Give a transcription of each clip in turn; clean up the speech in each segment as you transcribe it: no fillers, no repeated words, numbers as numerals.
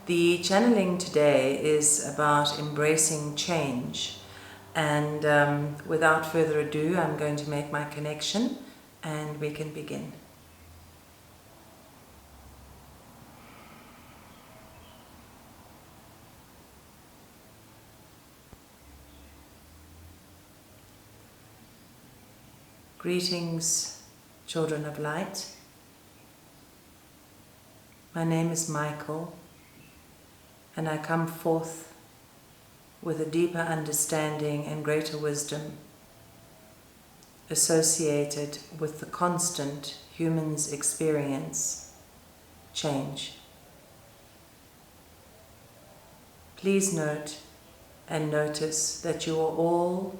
The channeling today is about embracing change, and without further ado, I'm going to make my connection and we can begin. Greetings, children of light. My name is Michael, and I come forth with a deeper understanding and greater wisdom associated with the constant human's experience, change. Please note and notice that you are all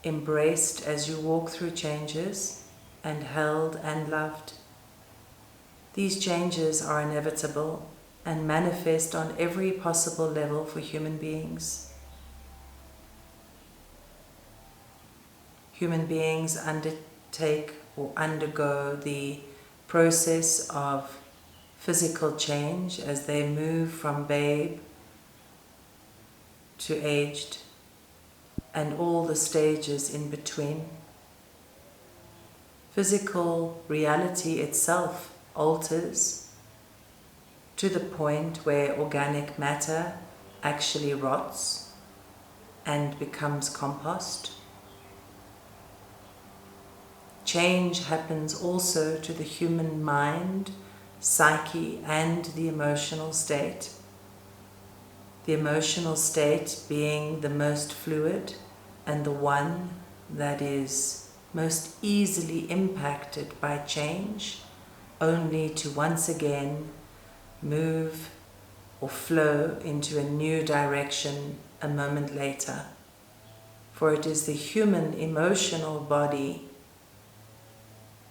embraced as you walk through changes and held and loved. These changes are inevitable and manifest on every possible level for human beings. Human beings undertake or undergo the process of physical change as they move from babe to aged and all the stages in between. Physical reality itself alters to the point where organic matter actually rots and becomes compost. Change happens also to the human mind, psyche, and the emotional state. The emotional state being the most fluid and the one that is most easily impacted by change, only to once again move or flow into a new direction a moment later. For it is the human emotional body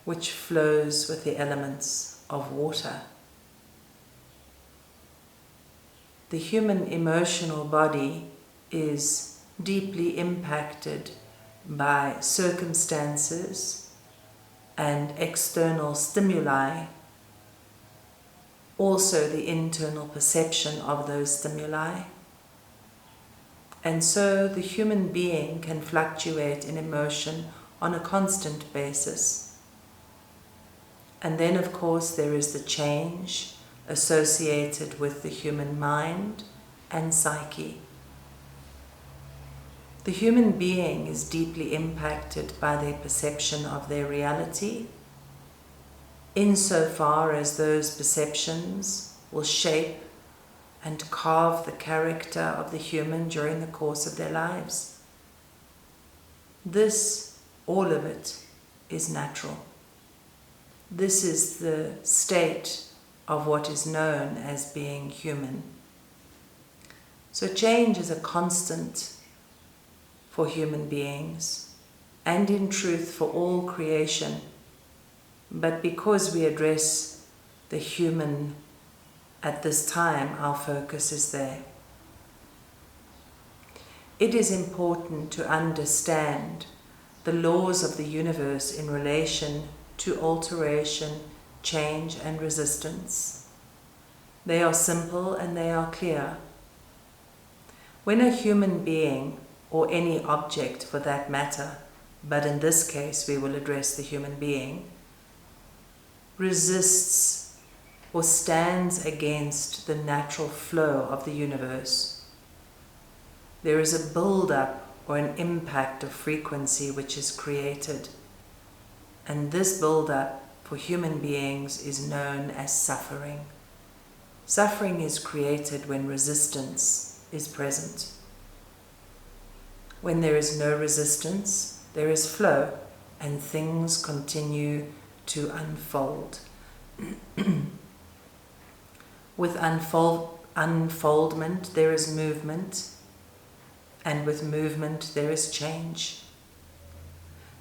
which flows with the elements of water. The human emotional body is deeply impacted by circumstances and external stimuli, also the internal perception of those stimuli. And so the human being can fluctuate in emotion on a constant basis. And then, of course, there is the change associated with the human mind and psyche. The human being is deeply impacted by their perception of their reality, insofar as those perceptions will shape and carve the character of the human during the course of their lives. This, all of it, is natural. This is the state of what is known as being human. So change is a constant for human beings, and in truth for all creation. But because we address the human at this time, our focus is there. It is important to understand the laws of the universe in relation to alteration, change, and resistance. They are simple and they are clear. When a human being, or any object for that matter, but in this case we will address the human being, resists or stands against the natural flow of the universe, there is a build-up or an impact of frequency which is created. And this build-up for human beings is known as suffering. Suffering is created when resistance is present. When there is no resistance, there is flow, and things continue to unfold. With unfoldment, there is movement, and with movement, there is change.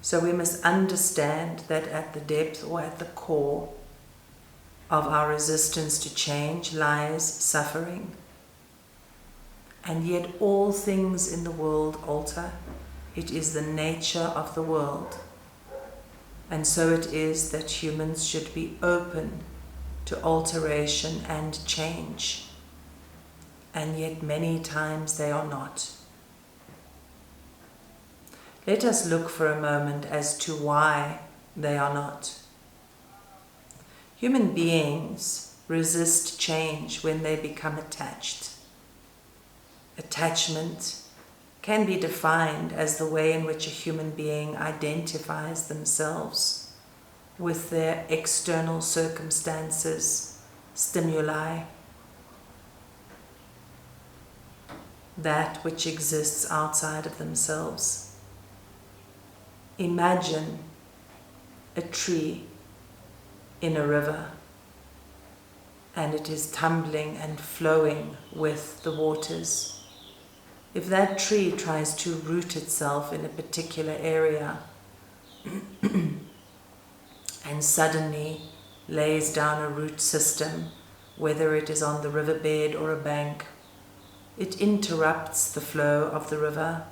So we must understand that at the depth or at the core of our resistance to change lies suffering. And yet all things in the world alter. It is the nature of the world. And so it is that humans should be open to alteration and change. and yet many times they are not. Let us look for a moment as to why they are not. Human beings resist change when they become attached. Attachment can be defined as the way in which a human being identifies themselves with their external circumstances, stimuli, that which exists outside of themselves. Imagine a tree in a river, and it is tumbling and flowing with the waters. If that tree tries to root itself in a particular area and suddenly lays down a root system, whether it is on the riverbed or a bank, it interrupts the flow of the river,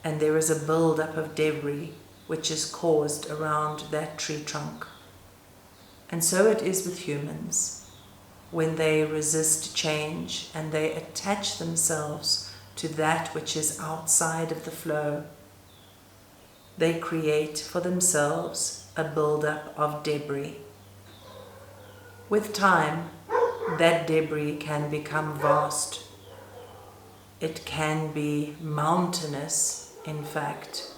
and there is a build-up of debris which is caused around that tree trunk. And so it is with humans. When they resist change and they attach themselves to that which is outside of the flow, they create for themselves a build-up of debris. With time, that debris can become vast. It can be mountainous, in fact.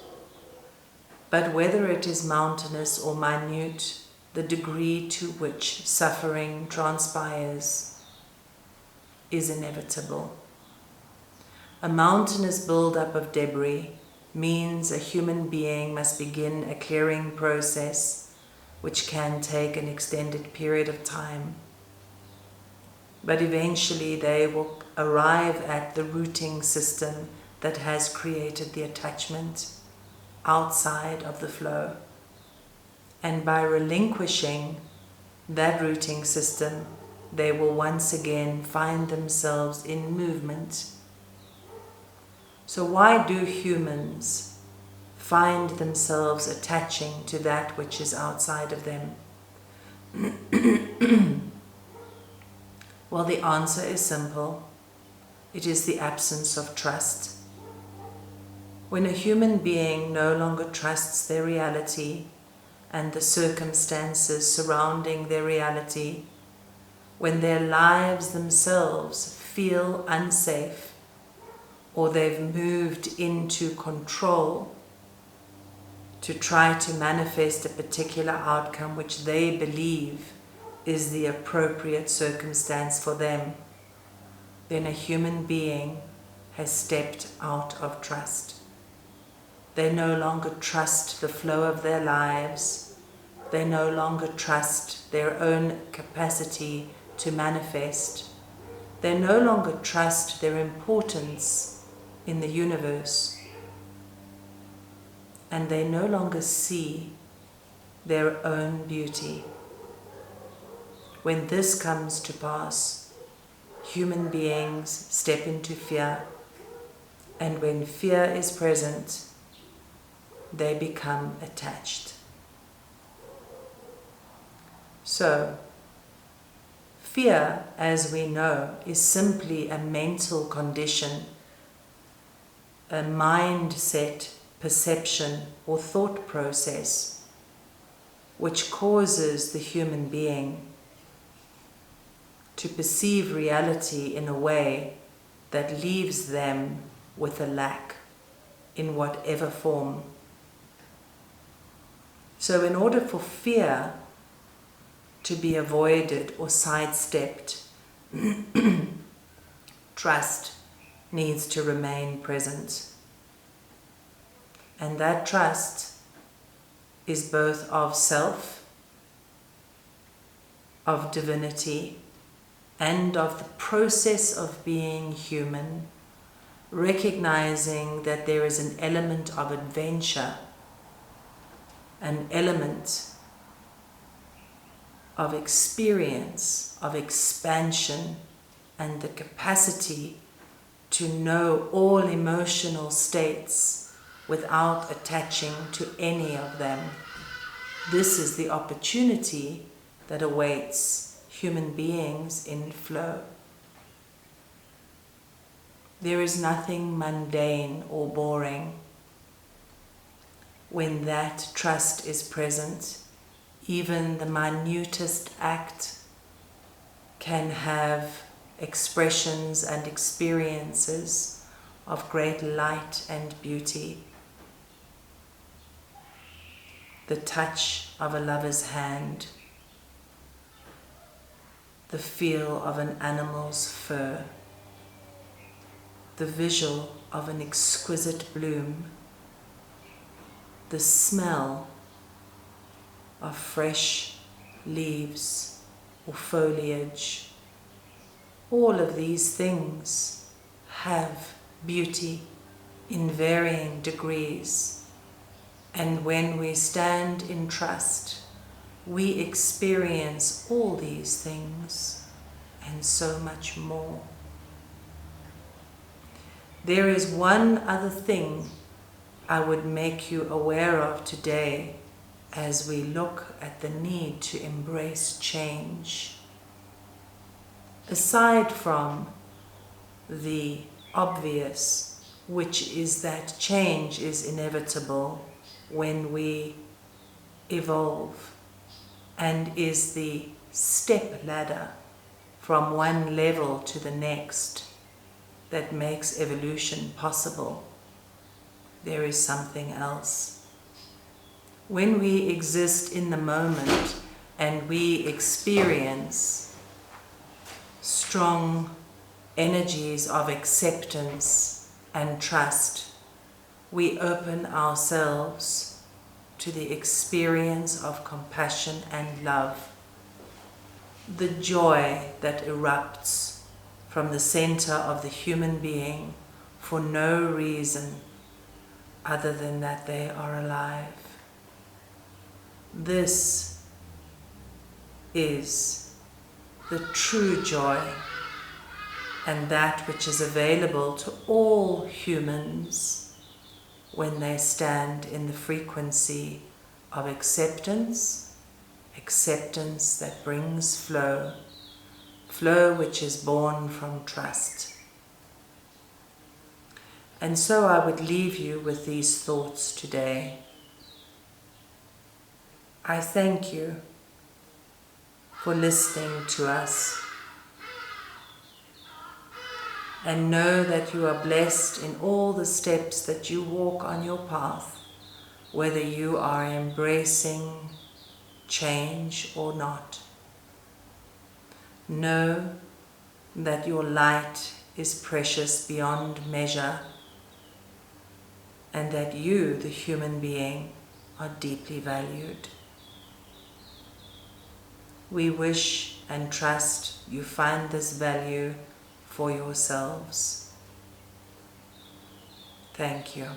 But whether it is mountainous or minute, the degree to which suffering transpires is inevitable. A mountainous build-up of debris means a human being must begin a clearing process which can take an extended period of time. But eventually they will arrive at the rooting system that has created the attachment outside of the flow. And by relinquishing that rooting system, they will once again find themselves in movement. So why do humans find themselves attaching to that which is outside of them? Well, the answer is simple. It is the absence of trust. When a human being no longer trusts their reality and the circumstances surrounding their reality, when their lives themselves feel unsafe, or they've moved into control to try to manifest a particular outcome which they believe is the appropriate circumstance for them, then a human being has stepped out of trust. They no longer trust the flow of their lives. They no longer trust their own capacity to manifest. They no longer trust their importance in the universe. And they no longer see their own beauty. When this comes to pass, human beings step into fear. And when fear is present, they become attached. So, fear, as we know, is simply a mental condition, a mindset, perception, or thought process which causes the human being to perceive reality in a way that leaves them with a lack in whatever form. So in order for fear to be avoided or sidestepped, trust needs to remain present. And that trust is both of self, of divinity, and of the process of being human, recognizing that there is an element of adventure, an element of experience, of expansion, and the capacity to know all emotional states without attaching to any of them. This is the opportunity that awaits human beings in flow. There is nothing mundane or boring. When that trust is present, even the minutest act can have expressions and experiences of great light and beauty. The touch of a lover's hand, the feel of an animal's fur, the visual of an exquisite bloom, the smell of fresh leaves or foliage. All of these things have beauty in varying degrees, and when we stand in trust, we experience all these things and so much more. There is one other thing I would make you aware of today as we look at the need to embrace change. Aside from the obvious, which is that change is inevitable when we evolve and is the step ladder from one level to the next that makes evolution possible, there is something else. When we exist in the moment and we experience strong energies of acceptance and trust, we open ourselves to the experience of compassion and love. The joy that erupts from the center of the human being for no reason other than that they are alive. This is the true joy, and that which is available to all humans when they stand in the frequency of acceptance, acceptance that brings flow, flow which is born from trust. And so I would leave you with these thoughts today. I thank you for listening to us, and know that you are blessed in all the steps that you walk on your path, whether you are embracing change or not. Know that your light is precious beyond measure, and that you, the human being, are deeply valued. We wish and trust you find this value for yourselves. Thank you.